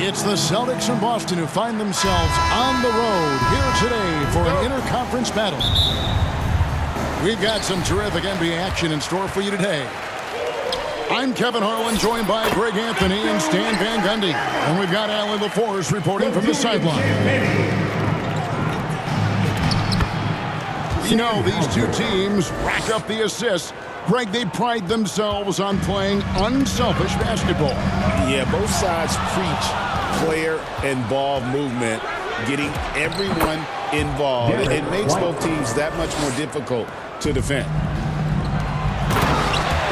It's the Celtics from Boston who find themselves on the road here today for an interconference battle. We've got some terrific NBA action in store for you today. I'm Kevin Harlan, joined by Greg Anthony and Stan Van Gundy. And we've got Allie LaForce reporting from the sideline. You know, these two teams rack up the assists. Greg, they pride themselves on playing unselfish basketball. Yeah, both sides preach player and ball movement, getting everyone involved. It makes both teams that much more difficult to defend.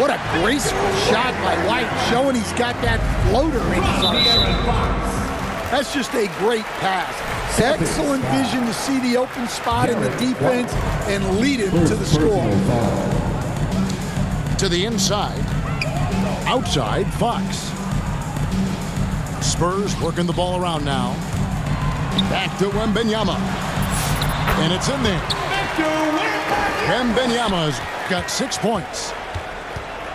What a graceful shot by White, showing he's got that floater in his arsenal. That's just a great pass. Excellent vision to see the open spot in the defense and lead him to the score. To the inside, outside Fox. Spurs working the ball around now. Back to Wembanyama. And it's in there. Wembanyama's got 6 points.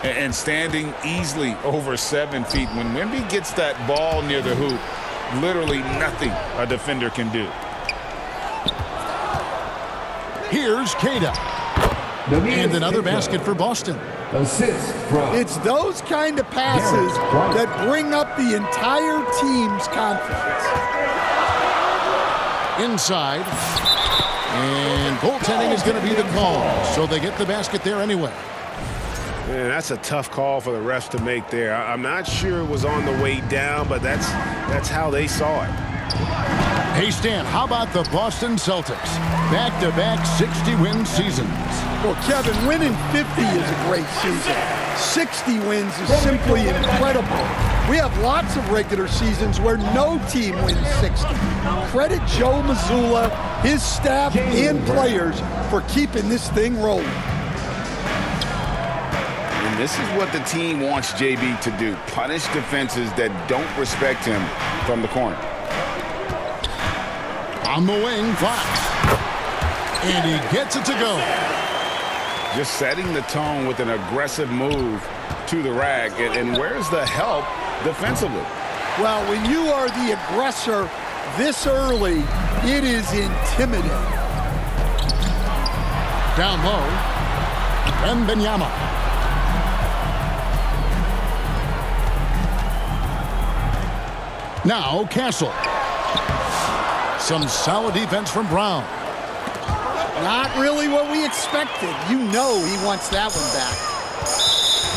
And standing easily over 7 feet. When Wemby gets that ball near the hoop, literally nothing a defender can do. Here's Queta. And another basket for Boston. It's those kind of passes that bring up the entire team's confidence. Inside. And goaltending is going to be the call. So they get the basket there anyway. Man, that's a tough call for the refs to make there. I'm not sure it was on the way down, but that's how they saw it. Hey, Stan, how about the Boston Celtics? Back-to-back 60-win seasons. Well, Kevin, winning 50 is a great season. 60 wins is simply incredible. We have lots of regular seasons where no team wins 60. Credit Joe Mazzulla, his staff, and players for keeping this thing rolling. And this is what the team wants JB to do. Punish defenses that don't respect him from the corner. On the wing, Fox. And he gets it to go. Just setting the tone with an aggressive move to the rack. And where's the help defensively? Well, when you are the aggressor this early, it is intimidating. Down low, Wembanyama. Now Castle. Some solid defense from Brown. Not really what we expected. You know he wants that one back.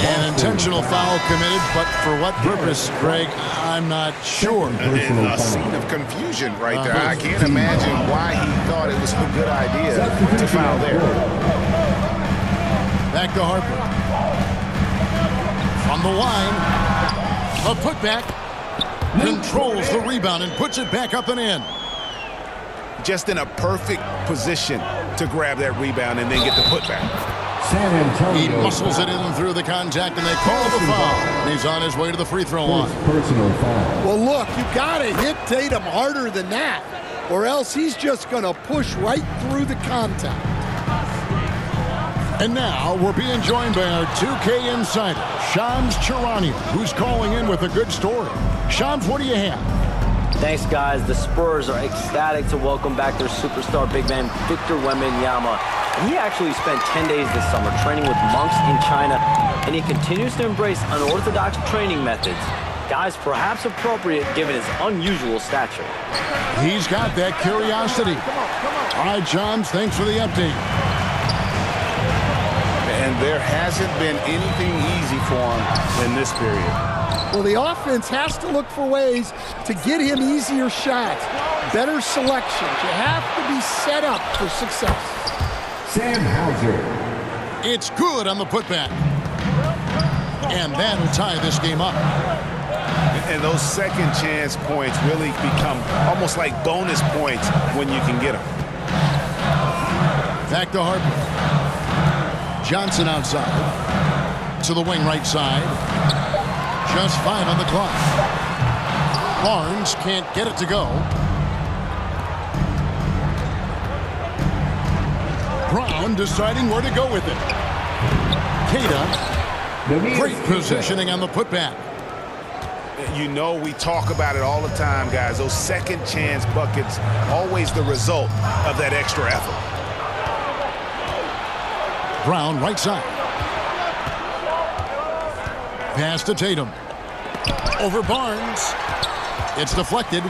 An intentional foul committed, but for what purpose, Greg, I'm not sure. A scene of confusion right there. I can't imagine why he thought it was a good idea to foul there. Back to Harper. From the line, a putback. Controls the rebound and puts it back up and in. Just in a perfect position to grab that rebound and then get the putback. He muscles it in through the contact, and they call the foul. And he's on his way to the free throw line. Well, look, you got to hit Tatum harder than that, or else he's just going to push right through the contact. And now we're being joined by our 2K insider, Shams Charania, who's calling in with a good story. Shams, what do you have? Thanks, guys. The Spurs are ecstatic to welcome back their superstar big man, Victor Wembanyama. He actually spent 10 days this summer training with monks in China, and he continues to embrace unorthodox training methods. Guys, perhaps appropriate given his unusual stature. He's got that curiosity. All right, Shams, thanks for the update. And there hasn't been anything easy for him in this period. Well, the offense has to look for ways to get him easier shots, better selections. You have to be set up for success. Sam Hauser. It's good on the putback. And that'll tie this game up. And those second chance points really become almost like bonus points when you can get them. Back to Harper. Johnson outside. To the wing right side. Just 5 on the clock. Barnes can't get it to go. Brown deciding where to go with it. Queta. Great positioning on the putback. You know, we talk about it all the time, guys. Those second chance buckets, always the result of that extra effort. Brown right side. Pass to Tatum. Over Barnes. It's deflected.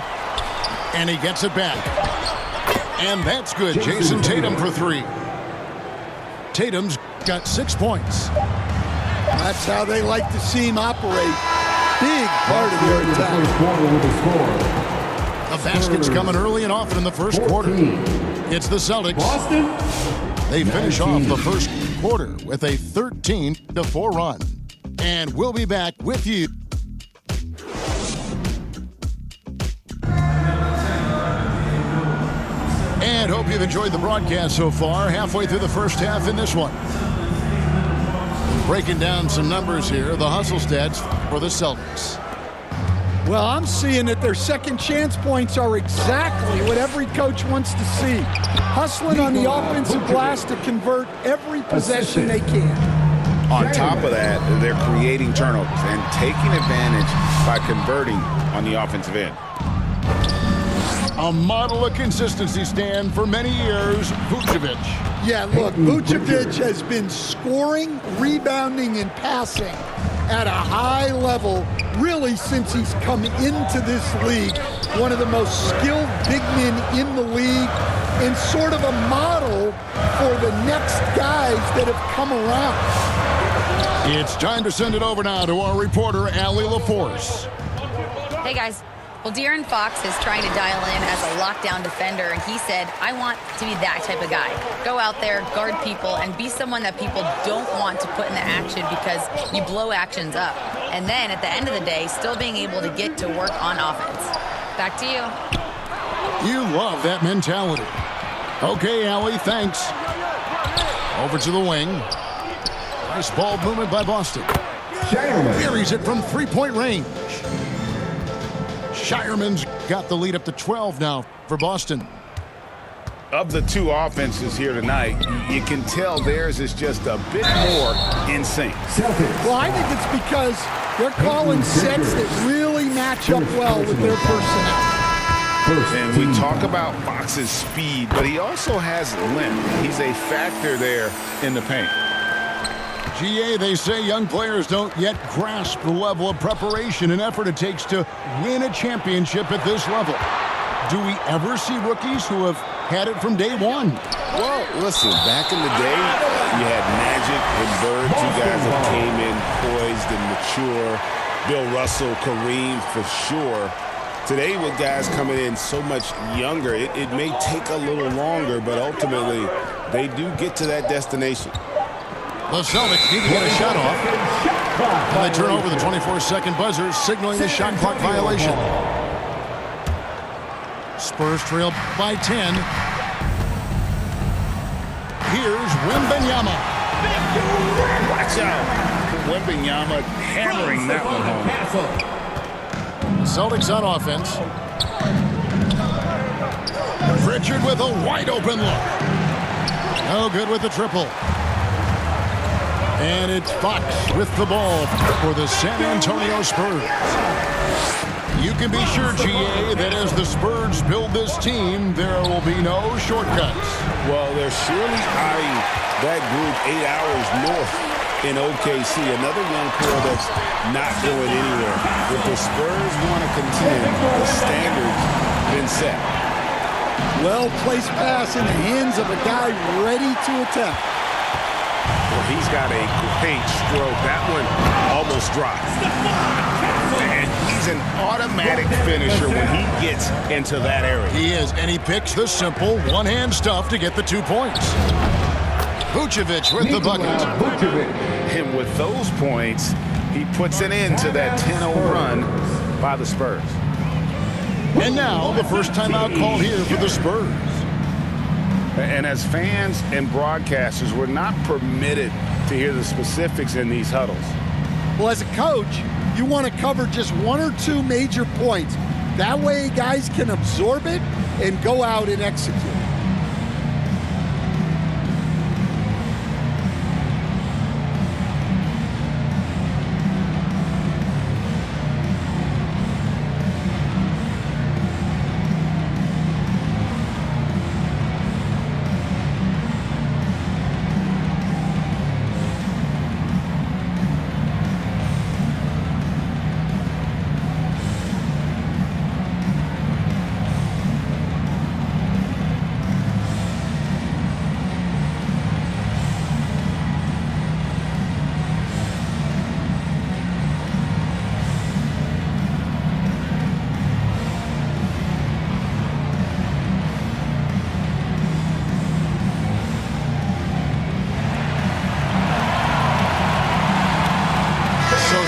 And he gets it back. And that's good. Jason Tatum for 3. Tatum's got 6 points. That's how they like to see him operate. Big part of their attack. The basket's coming early and often in the first quarter. It's the Celtics. They finish off the first quarter with a 13-4 run. And we'll be back with you. And hope you've enjoyed the broadcast so far. Halfway through the first half in this one. Breaking down some numbers here. The hustle stats for the Celtics. Well, I'm seeing that their second chance points are exactly what every coach wants to see. Hustling on the offensive glass to convert every possession they can. On top of that, they're creating turnovers and taking advantage by converting on the offensive end. A model of consistency, Stan, for many years, Vucevic. Yeah, look, Vucevic has been scoring, rebounding, and passing at a high level really since he's come into this league. One of the most skilled big men in the league and sort of a model for the next guys that have come around. It's time to send it over now to our reporter, Allie LaForce. Hey, guys. Well, De'Aaron Fox is trying to dial in as a lockdown defender, and he said, I want to be that type of guy. Go out there, guard people, and be someone that people don't want to put in the action because you blow actions up. And then at the end of the day, still being able to get to work on offense. Back to you. You love that mentality. Okay, Allie, thanks. Over to the wing. Nice ball movement by Boston. Buries it from three-point range. Shireman's got the lead up to 12 now for Boston. Of the two offenses here tonight, you can tell theirs is just a bit more in sync. Well, I think it's because they're calling sets that really match up well with their personnel. And we talk about Fox's speed, but he also has length. He's a factor there in the paint. GA, they say young players don't yet grasp the level of preparation and effort it takes to win a championship at this level. Do we ever see rookies who have had it from day one? Well, listen, back in the day, you had Magic and Bird, two guys that came in poised and mature. Bill Russell, Kareem, for sure. Today, with guys coming in so much younger, it may take a little longer, but ultimately, they do get to that destination. The Celtics need to get a shot off. And they turn over the 24-second buzzer, signaling the shot clock violation. Spurs trail by 10. Here's Wembanyama. Watch out. Wembanyama hammering that one home. Celtics on offense. Pritchard with a wide open look. No good with the triple. And it's Fox with the ball for the San Antonio Spurs. You can be sure, GA, that as the Spurs build this team, there will be no shortcuts. Well, they're surely eyeing that group 8 hours north in OKC. Another young core that's not going anywhere. If the Spurs want to contend, the standard's been set. Well-placed pass in the hands of a guy ready to attack. Well, he's got a great stroke. That one almost dropped. And he's an automatic finisher when he gets into that area. He is, and he picks the simple one-hand stuff to get the 2 points. Vucevic with the bucket. And with those points, he puts an end to that 10-0 run by the Spurs. And now the first timeout call here for the Spurs. And as fans and broadcasters, we're not permitted to hear the specifics in these huddles. Well, as a coach, you want to cover just one or two major points. That way guys can absorb it and go out and execute.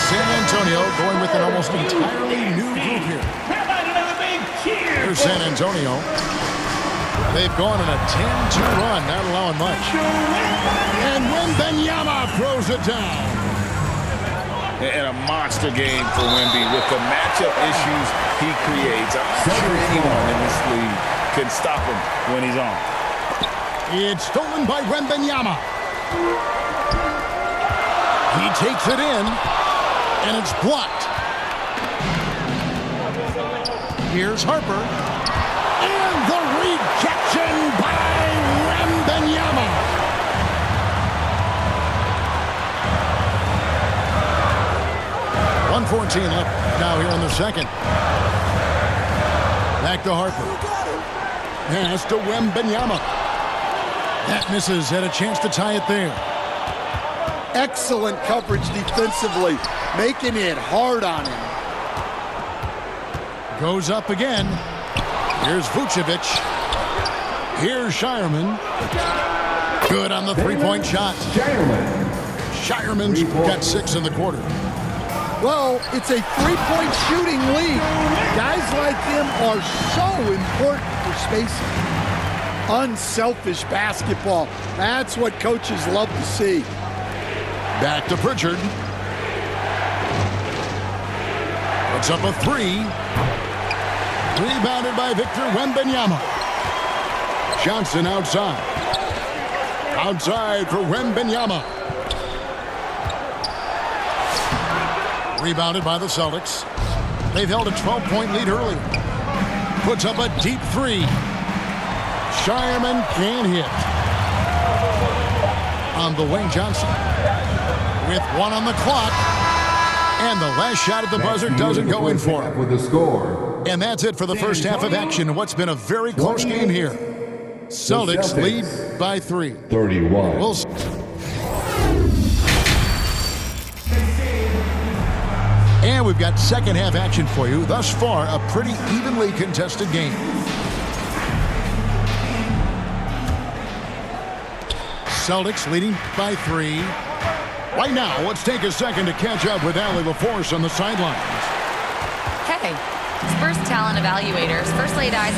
San Antonio going with an almost entirely new group here. Here's San Antonio. They've gone on a 10-2 run, not allowing much. And Wembanyama throws it down. And a monster game for Wemby with the matchup issues he creates. I'm not sure anyone in this league can stop him when he's on. It's stolen by Wembanyama. He takes it in, and it's blocked. Here's Harper. And the rejection by Wembanyama. .114 left now here in the second. Back to Harper. Pass to Wembanyama. That misses. Had a chance to tie it there. Excellent coverage defensively, making it hard on him. Goes up again. Here's Vucevic. Here's Shireman. Good on the three-point shot. Shireman's got 6 in the quarter. Well, it's a three-point shooting league. Guys like him are so important for spacing. Unselfish basketball. That's what coaches love to see. Back to Pritchard. Puts up a 3. Rebounded by Victor Wembanyama. Johnson outside. Outside for Wembanyama. Rebounded by the Celtics. They've held a 12-point lead early. Puts up a deep 3. Shireman can't hit. On the wing, Johnson. With 1 on the clock. And the last shot at the buzzer doesn't go in for him. With the score. And that's it for the first half of action in what's been a very close game here. Celtics lead by 3. 31. We'll see. And we've got second half action for you. Thus far, a pretty evenly contested game. Celtics leading by 3. Right now, let's take a second to catch up with Allie LaForce on the sidelines. Hey, Spurs talent evaluators first laid eyes on